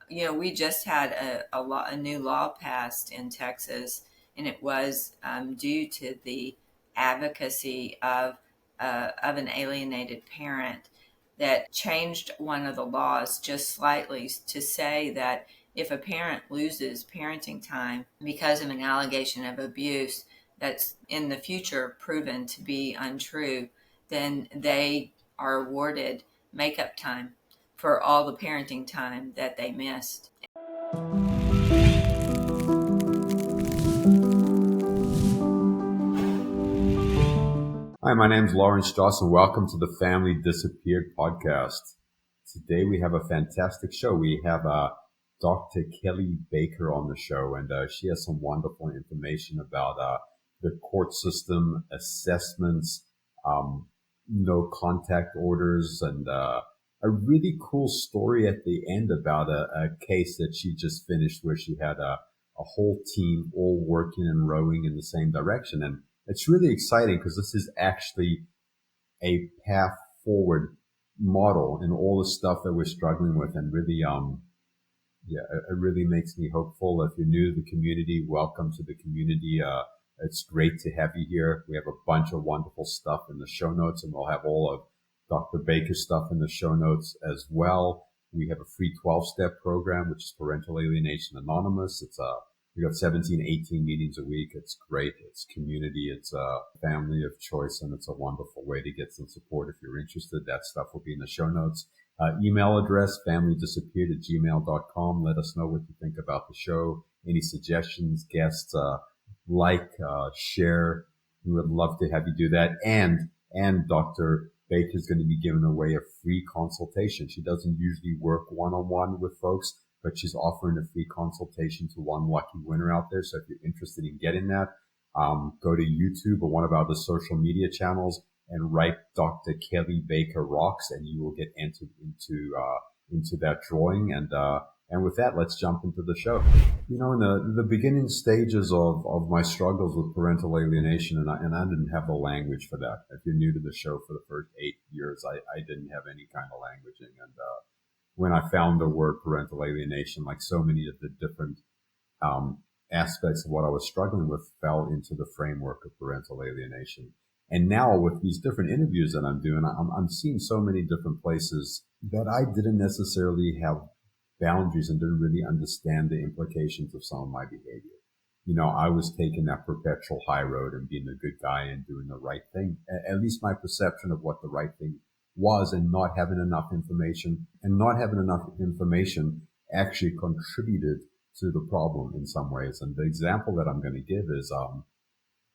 We just had a new law passed in Texas, and it was due to the advocacy of an alienated parent that changed one of the laws just slightly to say that if a parent loses parenting time because of an allegation of abuse that's in the future proven to be untrue, then they are awarded makeup time for all the parenting time that they missed. Hi, my name is Lawrence Strauss, and welcome to the Family Disappeared podcast. Today we have a fantastic show. We have Dr. Kelley Baker on the show, and she has some wonderful information about the court system, assessments, no contact orders, and a really cool story at the end about a case that she just finished where she had a whole team all working and rowing in the same direction. And it's really exciting because this is actually a path forward model in all the stuff that we're struggling with, and really, it really makes me hopeful. If you're new to the community, welcome to the community. It's great to have you here. We have a bunch of wonderful stuff in the show notes, and we'll have all of Dr. Baker's stuff in the show notes as well. We have a free 12-step program, which is Parental Alienation Anonymous. We got 17, 18 meetings a week. It's great. It's community. It's a family of choice, and it's a wonderful way to get some support. If you're interested, that stuff will be in the show notes. Email address, familydisappeared@gmail.com. Let us know what you think about the show. Any suggestions, guests, share. We would love to have you do that. And Dr. Baker is going to be giving away a free consultation. She doesn't usually work one-on-one with folks, but she's offering a free consultation to one lucky winner out there. So if you're interested in getting that, go to YouTube or one of our other social media channels and write Dr. Kelley Baker Rocks, and you will get entered into that drawing. And with that, let's jump into the show. In the beginning stages of my struggles with parental alienation, and I didn't have the language for that. If you're new to the show, for the first 8 years, I didn't have any kind of languaging. And when I found the word parental alienation, like so many of the different aspects of what I was struggling with fell into the framework of parental alienation. And now with these different interviews that I'm doing, I'm seeing so many different places that I didn't necessarily have boundaries and didn't really understand the implications of some of my behavior. I was taking that perpetual high road and being a good guy and doing the right thing, at least my perception of what the right thing was, and not having enough information. And not having enough information actually contributed to the problem in some ways. And the example that I'm going to give is,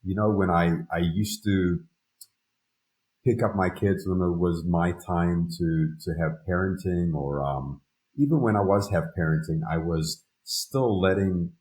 when I used to pick up my kids when it was my time to have parenting, or even when I was have parenting, I was still letting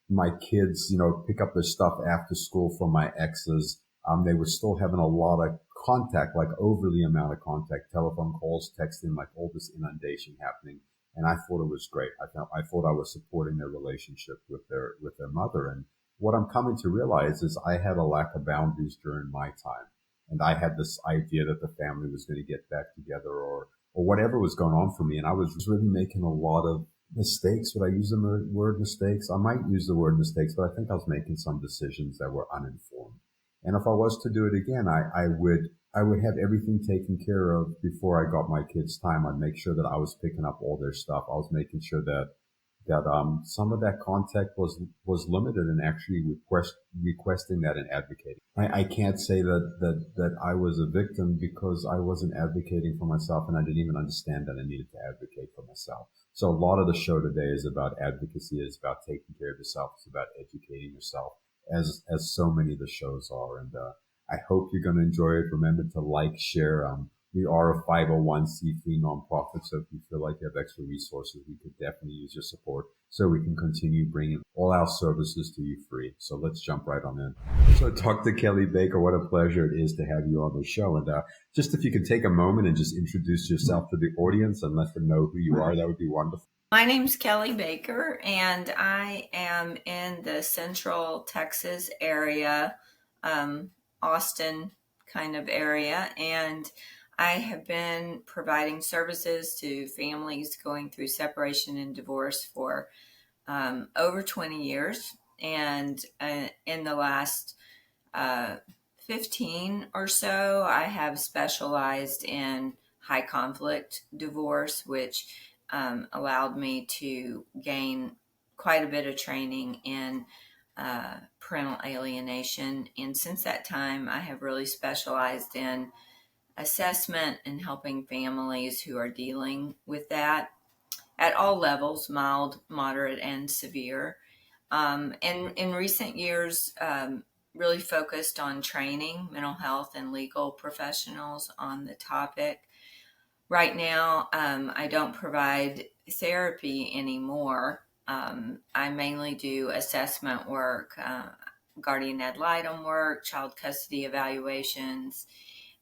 my kids, pick up their stuff after school from my exes. They were still having a lot of contact, like overly amount of contact, telephone calls, texting, like all this inundation happening. And I thought it was great. I thought I was supporting their relationship with their mother. And what I'm coming to realize is I had a lack of boundaries during my time. And I had this idea that the family was going to get back together, or whatever was going on for me. And I was really making a lot of mistakes. Would I use the word mistakes? I might use the word mistakes, but I think I was making some decisions that were uninformed. And if I was to do it again, I would have everything taken care of before I got my kids' time. I'd make sure that I was picking up all their stuff. I was making sure that some of that contact was limited, and actually requesting that and advocating. I can't say that I was a victim, because I wasn't advocating for myself, and I didn't even understand that I needed to advocate for myself. So a lot of the show today is about advocacy, is about taking care of yourself, it's about educating yourself, as so many of the shows are. And I hope you're going to enjoy it. Remember to like, share. We are a 501c3 nonprofit, so if you feel like you have extra resources, we could definitely use your support so we can continue bringing all our services to you free. So let's jump right on in. So Dr. Kelley Baker, what a pleasure it is to have you on the show. And just if you could take a moment and just introduce yourself to the audience and let them know who you are, that would be wonderful. My name's Kelley Baker, and I am in the Central Texas area, Austin kind of area, and I have been providing services to families going through separation and divorce for over 20 years. And in the last uh, 15 or so, I have specialized in high conflict divorce, which allowed me to gain quite a bit of training in parental alienation. And since that time, I have really specialized in assessment and helping families who are dealing with that at all levels, mild, moderate, and severe. And in recent years, really focused on training mental health and legal professionals on the topic. Right now, I don't provide therapy anymore. I mainly do assessment work, guardian ad litem work, child custody evaluations,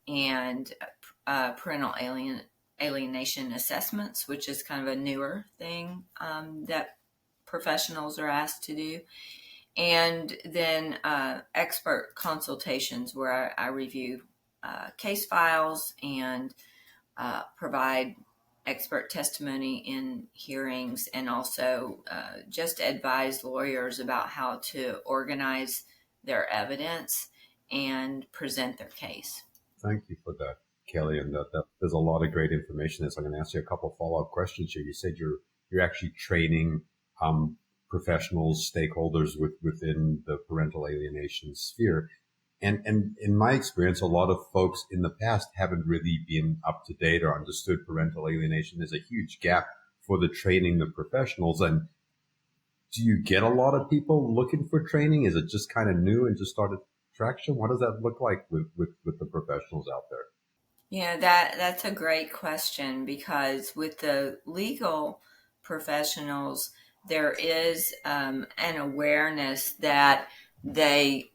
and parental alienation assessments, which is kind of a newer thing that professionals are asked to do. And then expert consultations where I review case files and provide expert testimony in hearings, and also just advise lawyers about how to organize their evidence and present their case. Thank you for that, Kelley. And there's a lot of great information. So I'm going to ask you a couple of follow-up questions here. You said you're actually training professionals, stakeholders within the parental alienation sphere. And in my experience, a lot of folks in the past haven't really been up to date or understood parental alienation. There's a huge gap for the training of professionals. And do you get a lot of people looking for training? Is it just kind of new and just started traction? What does that look like with the professionals out there? Yeah, that's a great question, because with the legal professionals, there is an awareness that they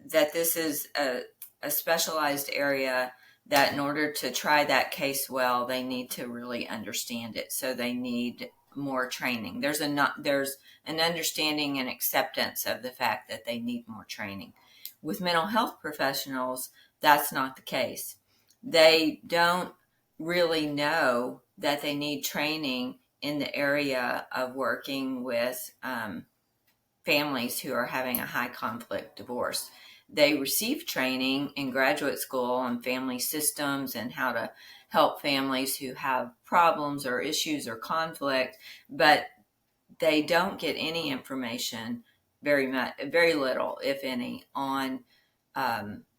that this is a specialized area, that in order to try that case well, they need to really understand it. So they need more training. There's an understanding and acceptance of the fact that they need more training. With mental health professionals, that's not the case. They don't really know that they need training in the area of working with families who are having a high conflict divorce. They receive training in graduate school on family systems and how to help families who have problems or issues or conflict, but they don't get any information, very little, if any, on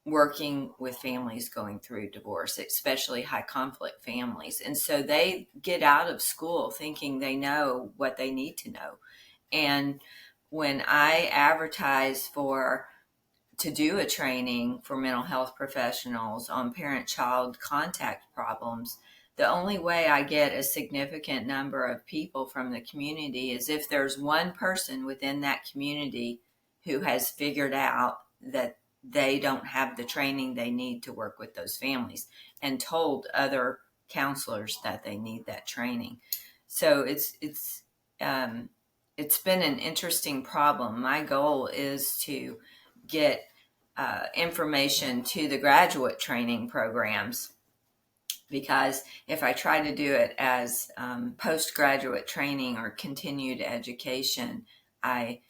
working with families going through divorce, especially high conflict families. And so they get out of school thinking they know what they need to know. And when I advertise to do a training for mental health professionals on parent-child contact problems, the only way I get a significant number of people from the community is if there's one person within that community who has figured out that they don't have the training they need to work with those families and told other counselors that they need that training. So it's been an interesting problem. My goal is to get information to the graduate training programs, because if I try to do it as postgraduate training or continued education, I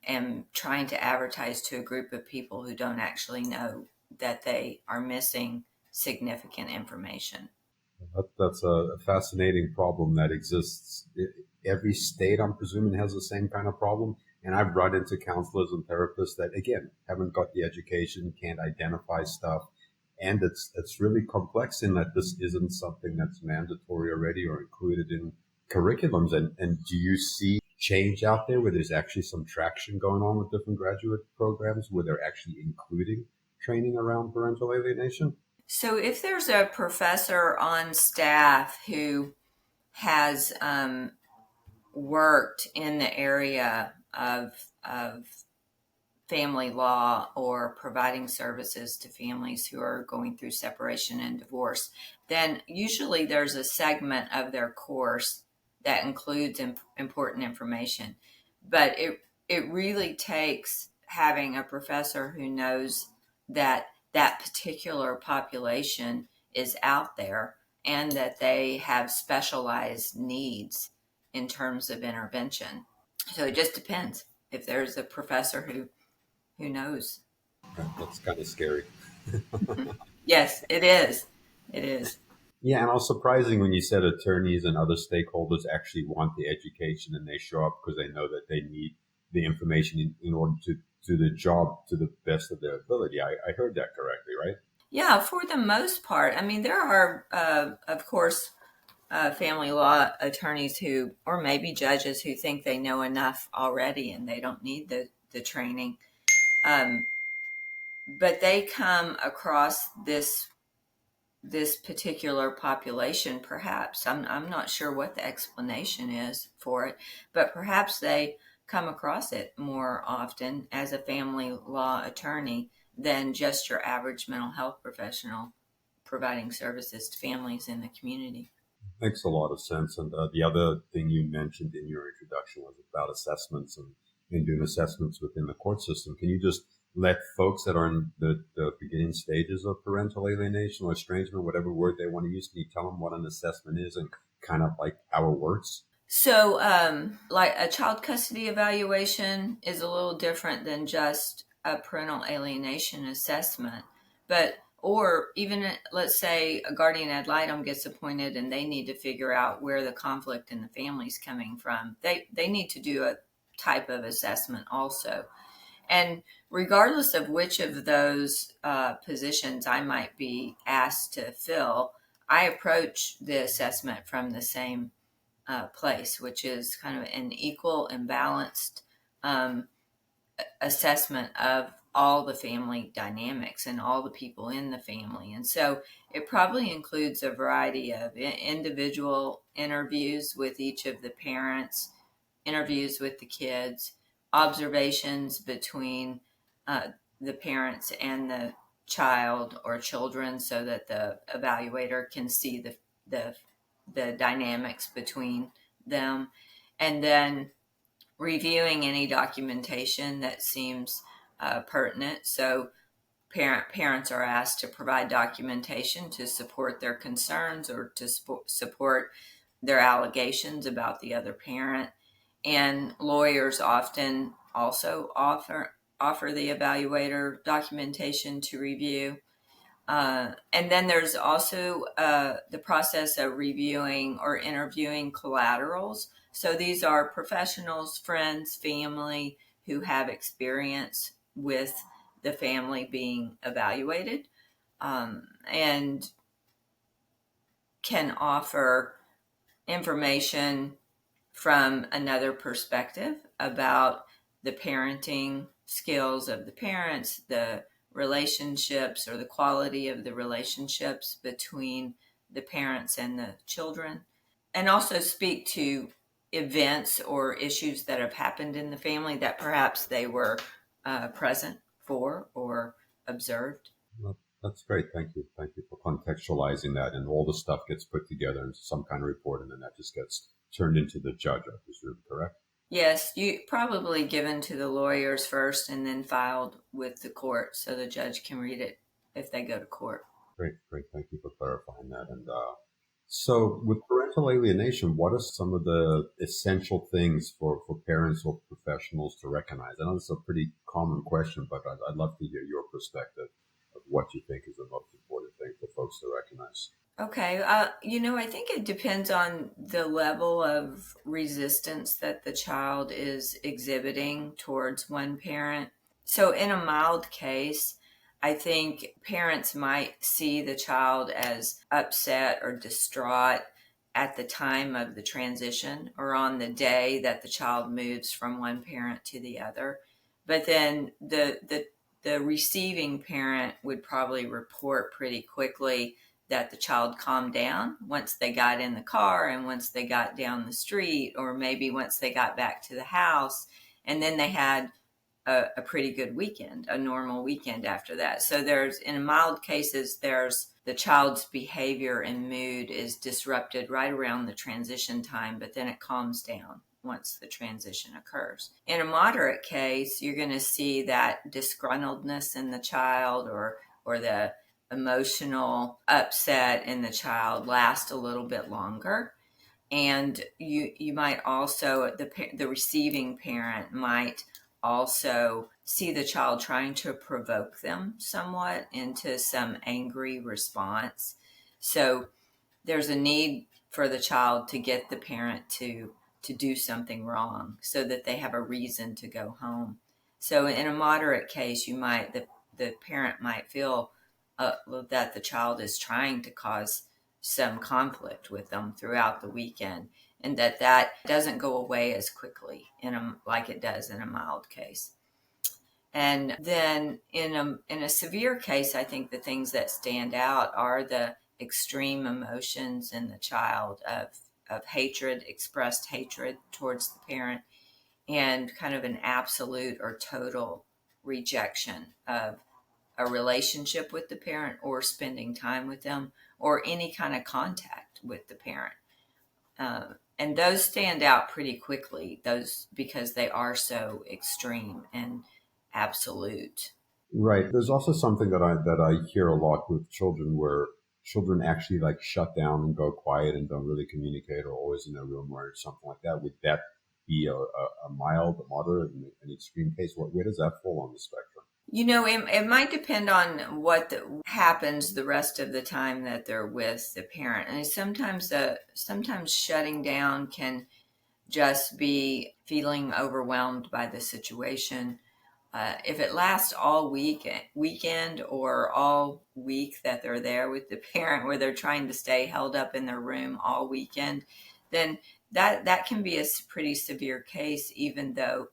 am trying to advertise to a group of people who don't actually know that they are missing significant information. That's a fascinating problem that exists. Every state, I'm presuming, has the same kind of problem. And I've run into counselors and therapists that, again, haven't got the education, can't identify stuff. And it's really complex in that this isn't something that's mandatory already or included in curriculums. And do you see change out there where there's actually some traction going on with different graduate programs where they're actually including training around parental alienation? So if there's a professor on staff who has worked in the area of family law or providing services to families who are going through separation and divorce, then usually there's a segment of their course that includes important information. But it really takes having a professor who knows that that particular population is out there and that they have specialized needs in terms of intervention. So it just depends if there's a professor who knows. That's kind of scary. Yes, it is. It is. Yeah, and also surprising when you said attorneys and other stakeholders actually want the education and they show up because they know that they need the information in order to do the job to the best of their ability. I heard that correctly, right? Yeah, for the most part. I mean, there are, of course, family law attorneys who, or maybe judges who think they know enough already and they don't need the training. Um, but they come across this particular population, perhaps. I'm not sure what the explanation is for it, but perhaps they come across it more often as a family law attorney than just your average mental health professional providing services to families in the community. Makes a lot of sense. And the other thing you mentioned in your introduction was about assessments and doing assessments within the court system. Can you just let folks that are in the beginning stages of parental alienation or estrangement, whatever word they want to use, can you tell them what an assessment is and kind of like how it works? So, like a child custody evaluation is a little different than just a parental alienation assessment. But, or even let's say a guardian ad litem gets appointed and they need to figure out where the conflict in the family is coming from. They need to do a type of assessment also. And regardless of which of those positions I might be asked to fill, I approach the assessment from the same place, which is kind of an equal and balanced um, assessment of all the family dynamics and all the people in the family. And so it probably includes a variety of individual interviews with each of the parents, interviews with the kids, observations between uh, the parents and the child or children so that the evaluator can see the the dynamics between them, and then reviewing any documentation that seems pertinent. So parents are asked to provide documentation to support their concerns or to support their allegations about the other parent. And lawyers often also offer the evaluator documentation to review. And then there's also the process of reviewing or interviewing collaterals. So these are professionals, friends, family who have experience with the family being evaluated, and can offer information from another perspective about the parenting skills of the parents, the relationships or the quality of the relationships between the parents and the children, and also speak to events or issues that have happened in the family that perhaps they were present for or observed. Well, that's great. Thank you. Thank you for contextualizing that. And all the stuff gets put together into some kind of report, and then that just gets turned into the judge, I presume, correct? Yes, you probably given to the lawyers first and then filed with the court so the judge can read it if they go to court. Great, great. Thank you for clarifying that. And so, with parental alienation, what are some of the essential things for parents or professionals to recognize? I know it's a pretty common question, but I'd love to hear your perspective of what you think is the most important thing for folks to recognize. Okay, I think it depends on the level of resistance that the child is exhibiting towards one parent. So, in a mild case, I think parents might see the child as upset or distraught at the time of the transition or on the day that the child moves from one parent to the other. But then the receiving parent would probably report pretty quickly that the child calmed down once they got in the car and once they got down the street, or maybe once they got back to the house. And then they had a pretty good weekend, a normal weekend after that. So there's, in mild cases, there's the child's behavior and mood is disrupted right around the transition time, but then it calms down once the transition occurs. In a moderate case, you're going to see that disgruntledness in the child or or the emotional upset in the child last a little bit longer. And you might also, the receiving parent might also see the child trying to provoke them somewhat into some angry response. So there's a need for the child to get the parent to do something wrong so that they have a reason to go home. So in a moderate case, the parent might feel that the child is trying to cause some conflict with them throughout the weekend, and that doesn't go away as quickly like it does in a mild case. And then in a severe case, I think the things that stand out are the extreme emotions in the child of hatred, expressed hatred towards the parent, and kind of an absolute or total rejection of a relationship with the parent or spending time with them or any kind of contact with the parent. And those stand out pretty quickly, those because they are so extreme and absolute. Right. There's also something that I hear a lot with children where children actually like shut down and go quiet and don't really communicate or always in their room or something like that. Would that be a mild, a moderate, and an extreme case? Where does that fall on the spectrum? It might depend on what happens the rest of the time that they're with the parent. And sometimes shutting down can just be feeling overwhelmed by the situation. If it lasts all weekend or all week that they're there with the parent, where they're trying to stay held up in their room all weekend, then that can be a pretty severe case, even though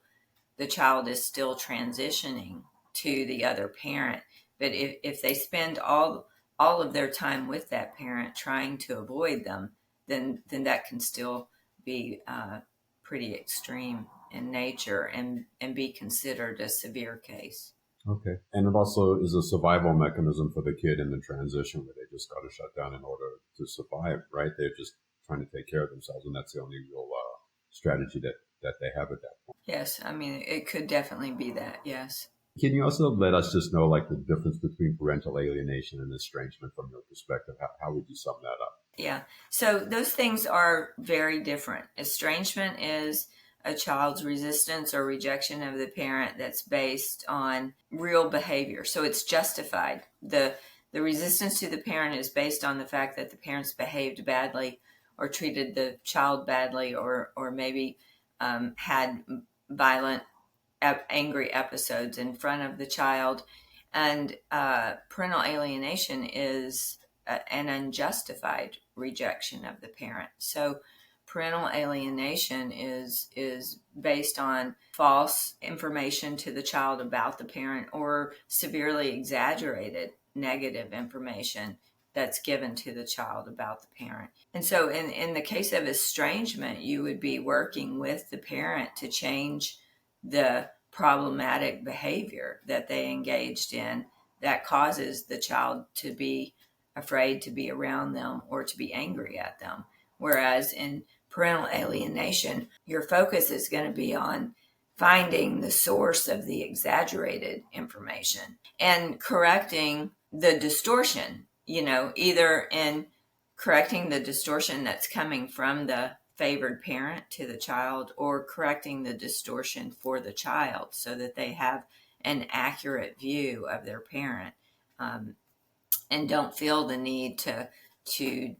the child is still transitioning to the other parent. But if they spend all of their time with that parent trying to avoid them, then that can still be pretty extreme in nature and be considered a severe case. Okay. And it also is a survival mechanism for the kid in the transition where they just got to shut down in order to survive, right? They're just trying to take care of themselves, and that's the only real strategy that they have at that point. Yes, I mean, it could definitely be that, yes. Can you also let us just know like the difference between parental alienation and estrangement from your perspective? How would you sum that up? Yeah. So those things are very different. Estrangement is a child's resistance or rejection of the parent that's based on real behavior. So it's justified. The resistance to the parent is based on the fact that the parents behaved badly or treated the child badly or maybe had violent, angry episodes in front of the child. And parental alienation is an unjustified rejection of the parent. So parental alienation is based on false information to the child about the parent or severely exaggerated negative information that's given to the child about the parent. And so in the case of estrangement, you would be working with the parent to change the problematic behavior that they engaged in that causes the child to be afraid to be around them or to be angry at them. Whereas in parental alienation, your focus is going to be on finding the source of the exaggerated information and correcting the distortion, either in correcting the distortion that's coming from the favored parent to the child or correcting the distortion for the child so that they have an accurate view of their parent, and don't feel the need to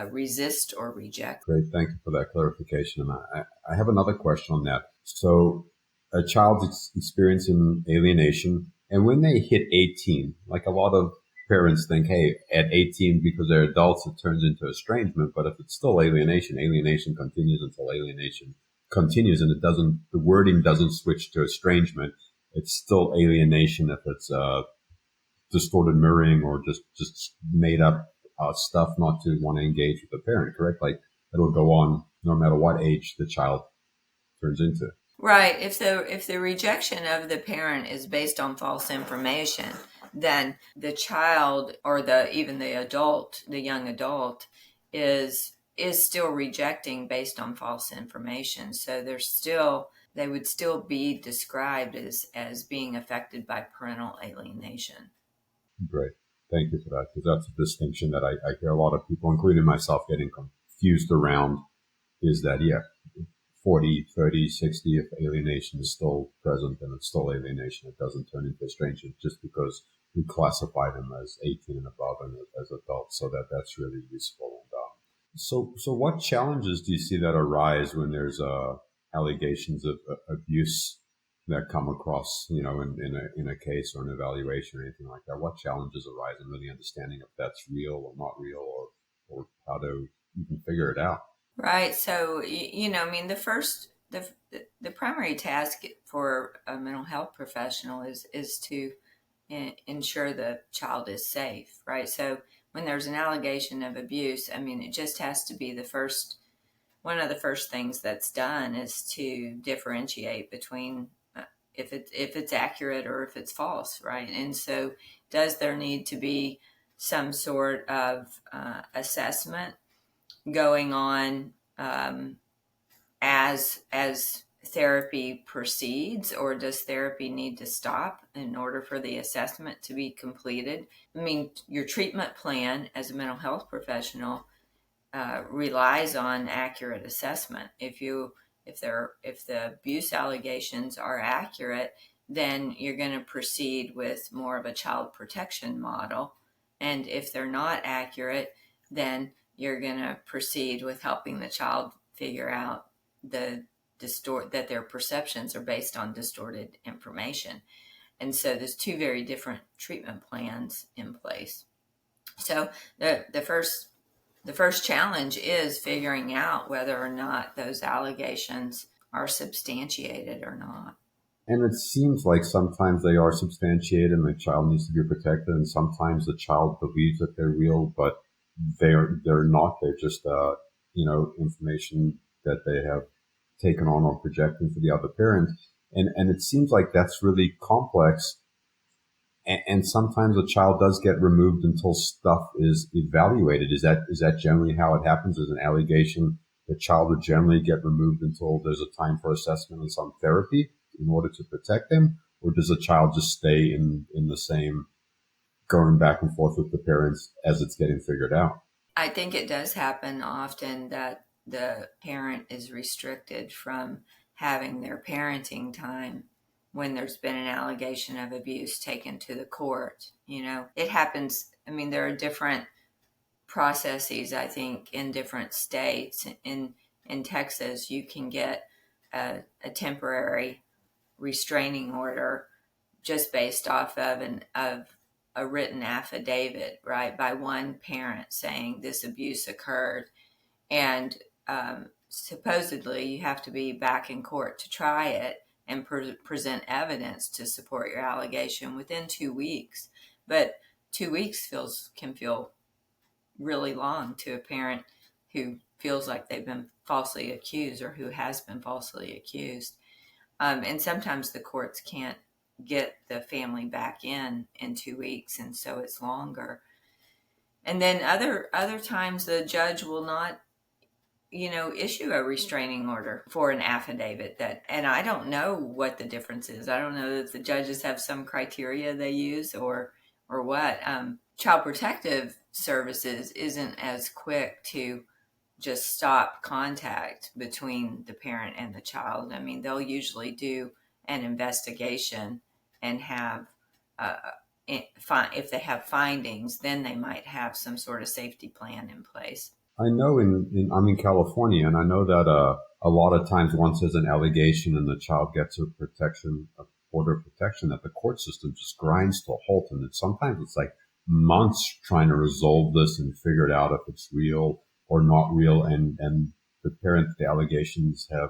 resist or reject. Great. Thank you for that clarification. And I have another question on that. So a child's experiencing alienation, and when they hit 18, like a lot of parents think, hey, at 18, because they're adults, it turns into estrangement. But if it's still alienation, alienation continues until alienation continues, and the wording doesn't switch to estrangement. It's still alienation if it's distorted mirroring or just made up stuff not to want to engage with the parent, correct? Like it'll go on no matter what age the child turns into. Right. If the rejection of the parent is based on false information, then the child or even the adult, the young adult, is still rejecting based on false information. So they would still be described as being affected by parental alienation. Great. Thank you for that, because that's a distinction that I hear a lot of people, including myself, getting confused around, is that, yeah, 40, 30, 60, if alienation is still present, then it's still alienation. It doesn't turn into estrangement just because we classify them as 18 and above and as adults. So that's really useful. And, so what challenges do you see that arise when there's allegations of abuse that come across, in a case or an evaluation or anything like that? What challenges arise in really understanding if that's real or not real, or how to even figure it out? Right. So, I mean, the primary task for a mental health professional is to ensure the child is safe, right? So when there's an allegation of abuse, I mean, it just has to be one of the first things that's done is to differentiate between if it's accurate or if it's false, right? And so, does there need to be some sort of assessment going on as therapy proceeds, or does therapy need to stop in order for the assessment to be completed? I mean, your treatment plan as a mental health professional relies on accurate assessment. If the abuse allegations are accurate, then you're going to proceed with more of a child protection model. And if they're not accurate, then you're going to proceed with helping the child figure out that their perceptions are based on distorted information. And so there's two very different treatment plans in place. So the first challenge is figuring out whether or not those allegations are substantiated or not. And it seems like sometimes they are substantiated and the child needs to be protected, and sometimes the child believes that they're real, but they're not. They're just information that they have taken on or projecting for the other parent. And it seems like that's really complex. And sometimes a child does get removed until stuff is evaluated. Is that generally how it happens? Is an allegation the child would generally get removed until there's a time for assessment and some therapy in order to protect them? Or does a child just stay in the same, going back and forth with the parents as it's getting figured out? I think it does happen often that the parent is restricted from having their parenting time when there's been an allegation of abuse taken to the court. It happens. I mean, there are different processes, I think, in different states. In Texas, you can get a temporary restraining order just based off of a written affidavit, right, by one parent saying this abuse occurred, and supposedly you have to be back in court to try it and present evidence to support your allegation within 2 weeks. But 2 weeks can feel really long to a parent who feels like they've been falsely accused or who has been falsely accused. And sometimes the courts can't get the family back in 2 weeks, and so it's longer. And then other times the judge will not, issue a restraining order for an affidavit and I don't know what the difference is. I don't know if the judges have some criteria they use or what. Child Protective Services isn't as quick to just stop contact between the parent and the child. I mean, they'll usually do an investigation and have, if they have findings, then they might have some sort of safety plan in place. I know I'm in California, and I know that a lot of times once there's an allegation and the child gets a order of protection, that the court system just grinds to a halt, and sometimes it's like months trying to resolve this and figure it out if it's real or not real, and the parent the allegations have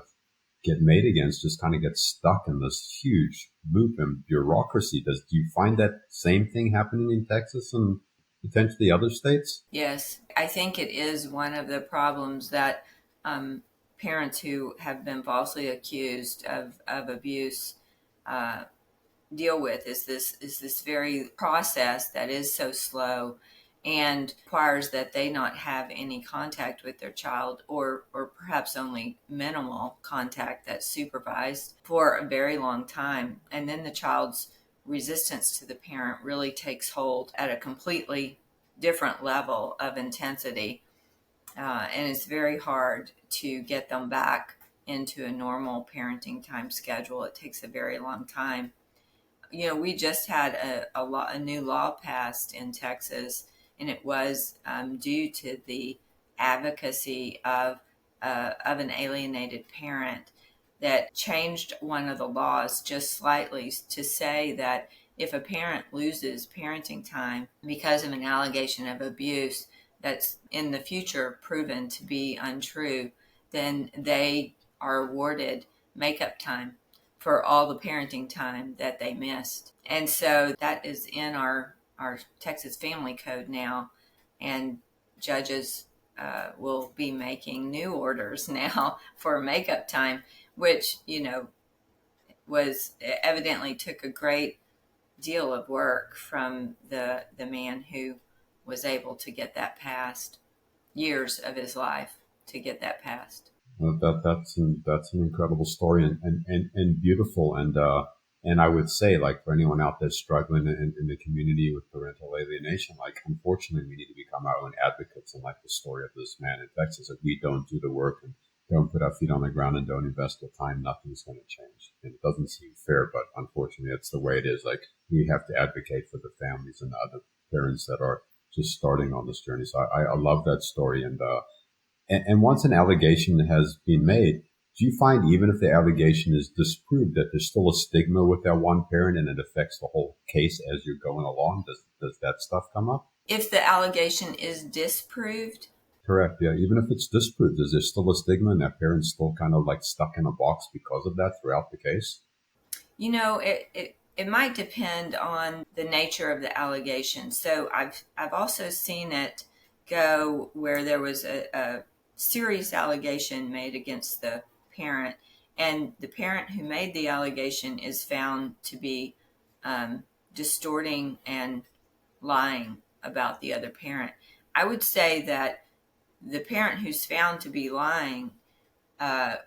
get made against just kind of gets stuck in this huge loop and bureaucracy. Do you find that same thing happening in Texas and potentially other states? Yes, I think it is one of the problems that parents who have been falsely accused of abuse uh, deal with is this very process that is so slow and requires that they not have any contact with their child, or perhaps only minimal contact that's supervised for a very long time. And then the child's resistance to the parent really takes hold at a completely different level of intensity. And it's very hard to get them back into a normal parenting time schedule. It takes a very long time. We just had a new law passed in Texas, and it was due to the advocacy of an alienated parent that changed one of the laws just slightly to say that if a parent loses parenting time because of an allegation of abuse that's in the future proven to be untrue, then they are awarded makeup time for all the parenting time that they missed. And so that is in our Texas Family Code now, and judges will be making new orders now for makeup time, which was evidently took a great deal of work from the man who was able to get that passed, years of his life to get that passed. That's an incredible story and beautiful. And I would say, like, for anyone out there struggling in the community with parental alienation, like, unfortunately we need to become our own advocates. And like the story of this man in Texas, if we don't do the work and don't put our feet on the ground and don't invest the time, nothing's going to change. And it doesn't seem fair, but unfortunately that's the way it is. Like, we have to advocate for the families and the other parents that are just starting on this journey. So I love that story. And once an allegation has been made, do you find even if the allegation is disproved that there's still a stigma with that one parent and it affects the whole case as you're going along? Does that stuff come up? If the allegation is disproved, Correct. Yeah. Even if it's disproved, is there still a stigma and that parent's still kind of like stuck in a box because of that throughout the case? it might depend on the nature of the allegation. So I've also seen it go where there was a serious allegation made against the parent, and the parent who made the allegation is found to be distorting and lying about the other parent. I would say that the parent who's found to be lying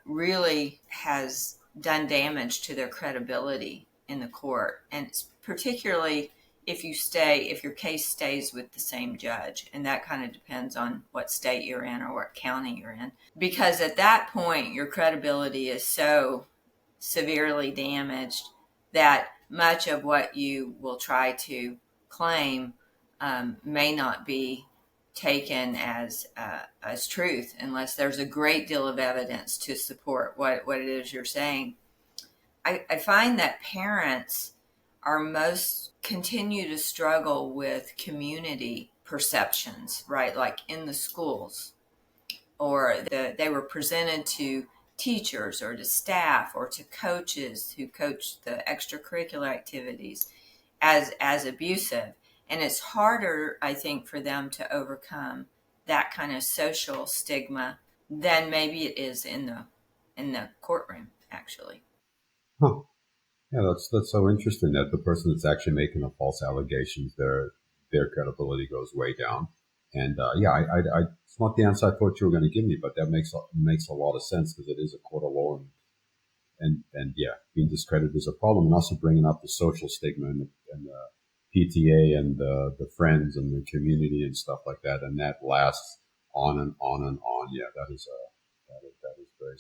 really has done damage to their credibility in the court, and particularly if your case stays with the same judge, and that kind of depends on what state you're in or what county you're in, because at that point your credibility is so severely damaged that much of what you will try to claim may not be taken as truth unless there's a great deal of evidence to support what it is you're saying. I find that parents are most continue to struggle with community perceptions, right? Like in the schools, or they were presented to teachers or to staff or to coaches who coach the extracurricular activities as abusive. And it's harder, I think, for them to overcome that kind of social stigma than maybe it is in the courtroom, actually. Huh. Yeah, that's so interesting that the person that's actually making the false allegations, their credibility goes way down. And yeah, it's not the answer I thought you were going to give me, but that makes a lot of sense because it is a court of law, and yeah, being discredited is a problem, and also bringing up the social stigma and the PTA and the friends and the community and stuff like that, and that lasts on and on and on. Yeah, that is very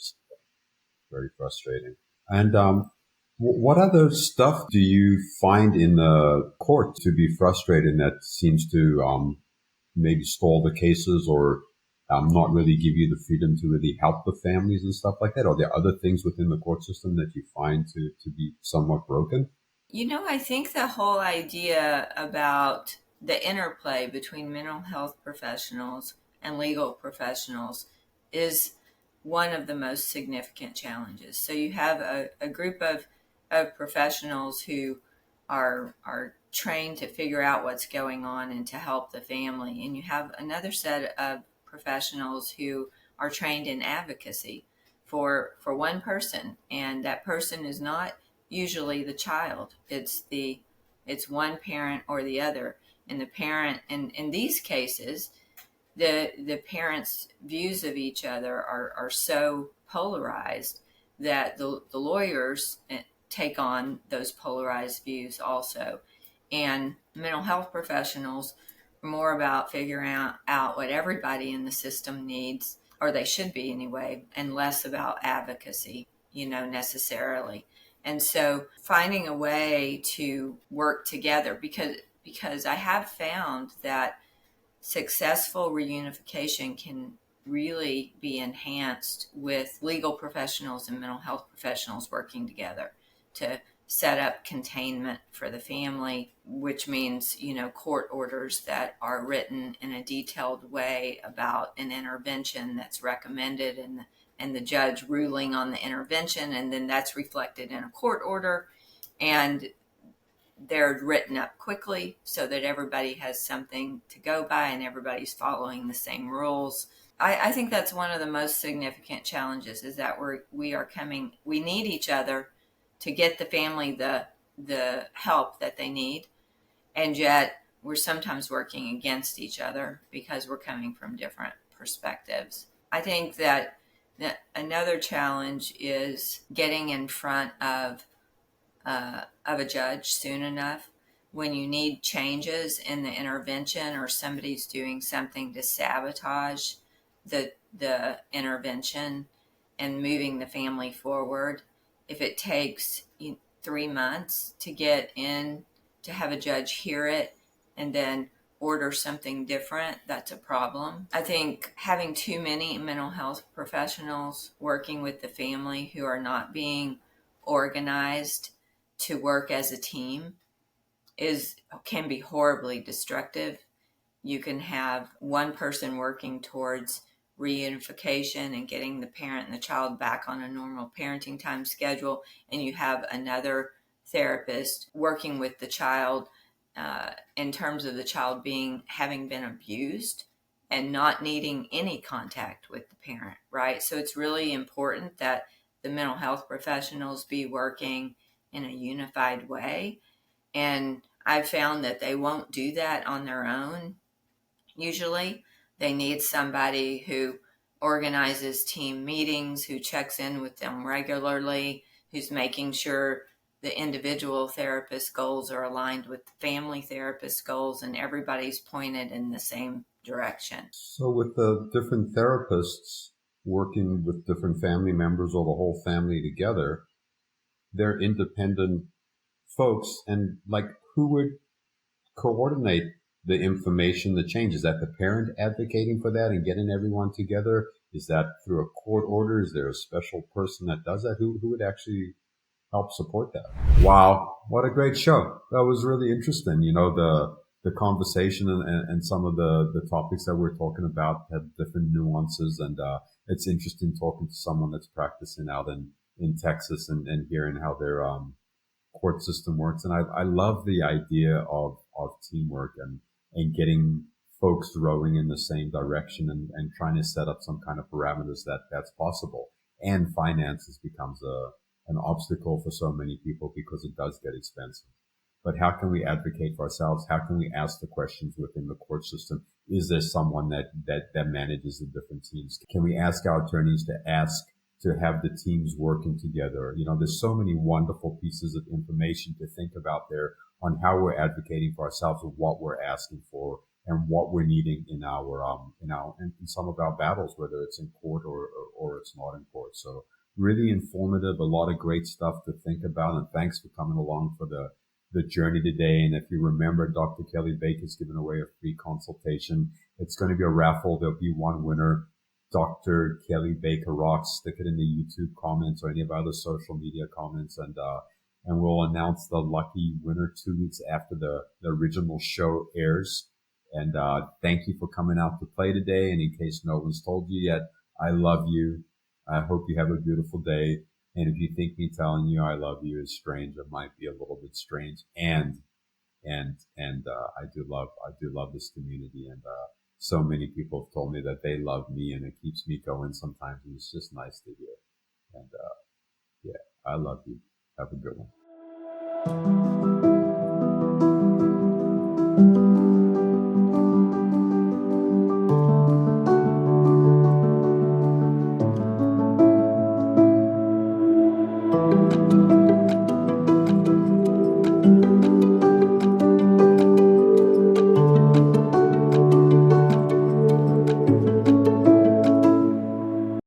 very frustrating. And what other stuff do you find in the court to be frustrating that seems to maybe stall the cases or not really give you the freedom to really help the families and stuff like that? Are there other things within the court system that you find to be somewhat broken? I think the whole idea about the interplay between mental health professionals and legal professionals is one of the most significant challenges. So you have a group of professionals who are trained to figure out what's going on and to help the family. And you have another set of professionals who are trained in advocacy for one person. And that person is not usually the child. It's one parent or the other. And the parent, and in these cases, the parents' views of each other are so polarized that the lawyers take on those polarized views also. And mental health professionals are more about figuring out what everybody in the system needs, or they should be anyway, and less about advocacy, necessarily. And so finding a way to work together, because I have found that successful reunification can really be enhanced with legal professionals and mental health professionals working together to set up containment for the family, which means, court orders that are written in a detailed way about an intervention that's recommended, and the judge ruling on the intervention, and then that's reflected in a court order, and they're written up quickly so that everybody has something to go by and everybody's following the same rules. I think that's one of the most significant challenges, is that we need each other to get the family the help that they need, and yet we're sometimes working against each other because we're coming from different perspectives. I think that another challenge is getting in front of a judge soon enough when you need changes in the intervention, or somebody's doing something to sabotage the intervention and moving the family forward. If it takes 3 months to get in, to have a judge hear it and then order something different, that's a problem. I think having too many mental health professionals working with the family who are not being organized to work as a team can be horribly destructive. You can have one person working towards reunification and getting the parent and the child back on a normal parenting time schedule, and you have another therapist working with the child in terms of the child having been abused and not needing any contact with the parent, right? So it's really important that the mental health professionals be working in a unified way. And I've found that they won't do that on their own. Usually they need somebody who organizes team meetings, who checks in with them regularly, who's making sure the individual therapist goals are aligned with the family therapist goals, and everybody's pointed in the same direction. So with the different therapists working with different family members or the whole family together, they're independent folks, and like, who would coordinate the information, the change? Is that the parent advocating for that and getting everyone together? Is that through a court order? Is there a special person that does that? Who would actually help support that? Wow, what a great show. That was really interesting. The conversation and some of the topics that we're talking about have different nuances, and it's interesting talking to someone that's practicing out in Texas and hearing how their court system works. And I love the idea of teamwork and getting folks rowing in the same direction and trying to set up some kind of parameters that's possible. And finances becomes an obstacle for so many people because it does get expensive. But how can we advocate for ourselves? How can we ask the questions within the court system? Is there someone that manages the different teams? Can we ask our attorneys to have the teams working together? There's so many wonderful pieces of information to think about there on how we're advocating for ourselves and what we're asking for and what we're needing in some of our battles, whether it's in court or it's not in court. So really informative, a lot of great stuff to think about. And thanks for coming along for the journey today. And if you remember, Dr. Kelley Baker is giving away a free consultation. It's going to be a raffle. There'll be one winner. Dr. Kelley Baker rocks. Stick it in the YouTube comments or any of our other social media comments, and we'll announce the lucky winner 2 weeks after the original show airs. And thank you for coming out to play today. And in case no one's told you yet, I love you. I hope you have a beautiful day. And if you think me telling you I love you is strange, it might be a little bit strange. And I do love this community, and so many people have told me that they love me, and it keeps me going sometimes, and it's just nice to hear. And yeah, I love you. Have a good one.